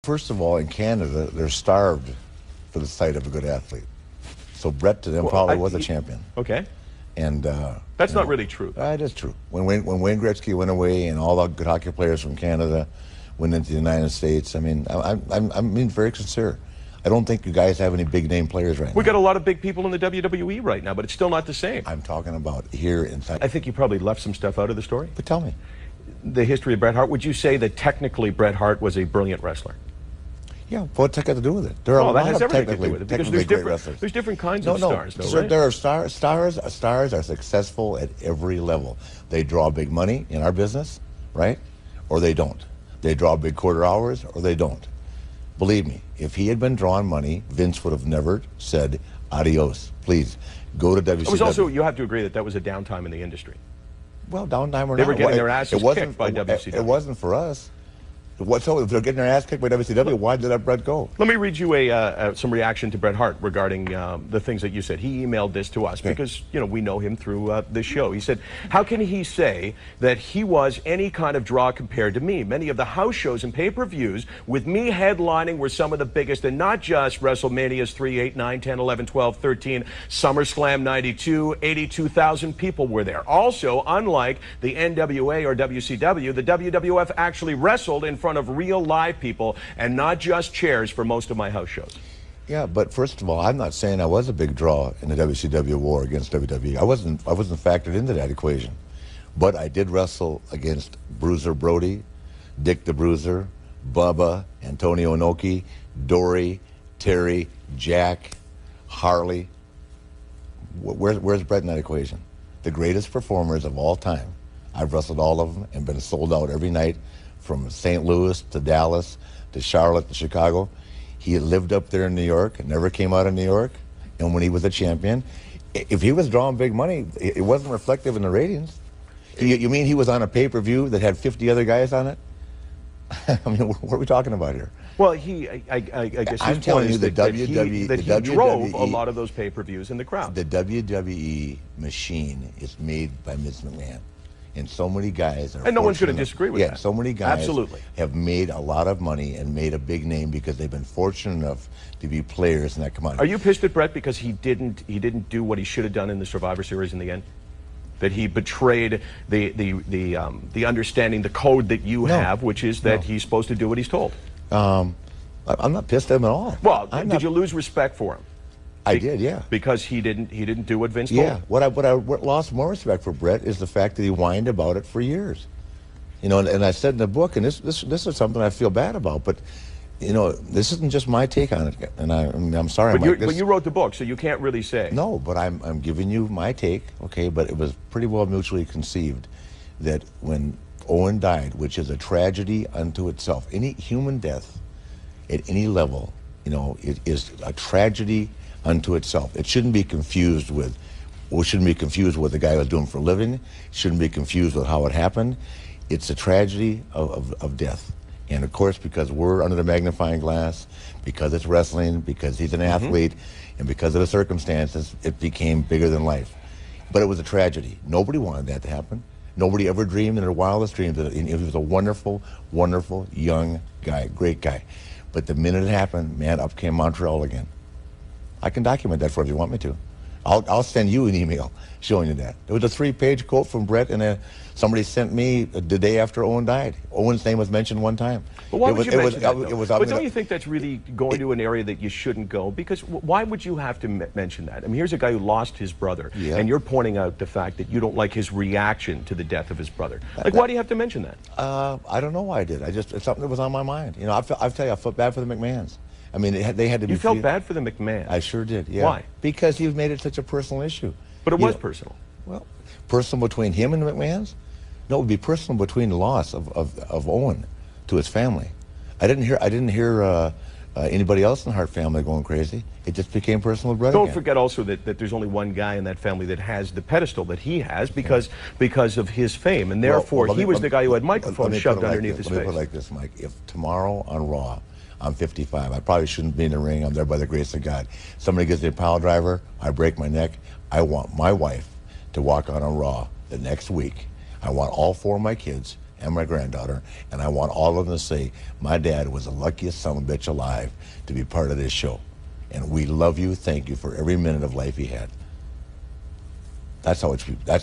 First of all, in Canada, they're starved for the sight of a good athlete. So Bret to them probably was a champion. Okay. And that's not really true. It is true. When Wayne Gretzky went away and all the good hockey players from Canada went into the United States, I mean, I'm being very sincere. I don't think you guys have any big name players right now. We got a lot of big people in the WWE right now, but it's still not the same. I'm talking about here inside. I think you probably left some stuff out of the story. But tell me. The history of Bret Hart, would you say that technically Bret Hart was a brilliant wrestler? Yeah, what's that got to do with it? There are a lot of technically great wrestlers. There's different kinds of stars, though, right? There are stars. Stars are successful at every level. They draw big money in our business, right? Or they don't. They draw big quarter hours, or they don't. Believe me, if he had been drawing money, Vince would have never said, adios, please, go to WCW. It was also, you have to agree that that was a downtime in the industry. Well, downtime or not. They were getting their asses kicked by WCW. It wasn't for us. So if they're getting their ass kicked by WCW, why did that Bret go? Let me read you some reaction to Bret Hart regarding the things that you said. He emailed this to us because, you know, we know him through this show. He said, how can he say that he was any kind of draw compared to me? Many of the house shows and pay-per-views with me headlining were some of the biggest, and not just WrestleManias 3, 8, 9, 10, 11, 12, 13, SummerSlam 92, 82,000 people were there. Also, unlike the NWA or WCW, the WWF actually wrestled in front of real live people and not just chairs for most of my house shows. Yeah, but first of all, I'm not saying I was a big draw in the WCW war against WWE. I wasn't factored into that equation. But I did wrestle against Bruiser Brody, Dick the Bruiser, Bubba, Antonio Inoki, Dory, Terry, Jack, Harley. Where's Bret in that equation? The greatest performers of all time. I've wrestled all of them and been sold out every night, from St. Louis to Dallas to Charlotte to Chicago. He had lived up there in New York and never came out of New York. And when he was a champion, if he was drawing big money, it wasn't reflective in the ratings. You mean he was on a pay-per-view that had 50 other guys on it? I mean, what are we talking about here? Well, I guess I'm telling you that he drove a lot of those pay-per-views in the crowd. The WWE machine is made by Ms. McMahon. And so many guys are, and no one's going to disagree with that. Yeah, so many guys absolutely have made a lot of money and made a big name because they've been fortunate enough to be players in that commodity. Are you pissed at Bret because he didn't do what he should have done in the Survivor Series in the end? That he betrayed the understanding, the code that you have, which is that he's supposed to do what he's told. I'm not pissed at him at all. Well, did you lose respect for him? I did, yeah. Because he didn't do what Vince told him? Yeah. What I lost more respect for Bret is the fact that he whined about it for years. You know, and I said in the book, and this is something I feel bad about, but you know, this isn't just my take on it, and I'm sorry, Mike. But you wrote the book, so you can't really say. No, but I'm giving you my take, okay? But it was pretty well mutually conceived that when Owen died, which is a tragedy unto itself, any human death at any level, you know, it is a tragedy unto itself. It shouldn't be confused with, what the guy was doing for a living. It shouldn't be confused with how it happened. It's a tragedy of death. And of course, because we're under the magnifying glass, because it's wrestling, because he's an athlete, and because of the circumstances, it became bigger than life. But it was a tragedy. Nobody wanted that to happen. Nobody ever dreamed in their wildest dreams that he was a wonderful, wonderful young guy, great guy. But the minute it happened, man, up came Montreal again. I can document that for you if you want me to. I'll send you an email showing you that. There was a 3-page quote from Bret, and somebody sent me the day after Owen died. Owen's name was mentioned one time. But why would you mention that? But don't you think that's really going to an area that you shouldn't go? Because why would you have to mention that? I mean, here's a guy who lost his brother, and you're pointing out the fact that you don't like his reaction to the death of his brother. Like, why do you have to mention that? I don't know why I did. It's something that was on my mind. You know, I'll tell you, I felt bad for the McMahons. I mean, they had to be. You felt bad for the McMahon. I sure did. Yeah. Why? Because you've made it such a personal issue. But it was personal. Well, personal between him and the McMahons? No, it would be personal between the loss of Owen to his family. I didn't hear anybody else in the Hart family going crazy. It just became personal with Bret Don't again. forget also that there's only one guy in that family that has the pedestal that he has because of his fame, and therefore he was the guy who had microphones shoved underneath his face. Let me put it like this, Mike. If tomorrow on Raw, I'm 55. I probably shouldn't be in the ring. I'm there by the grace of God. Somebody gives me a pile driver. I break my neck. I want my wife to walk on a Raw the next week. I want all 4 of my kids and my granddaughter, and I want all of them to say, my dad was the luckiest son of a bitch alive to be part of this show. And we love you. Thank you for every minute of life he had. That's how it's. That's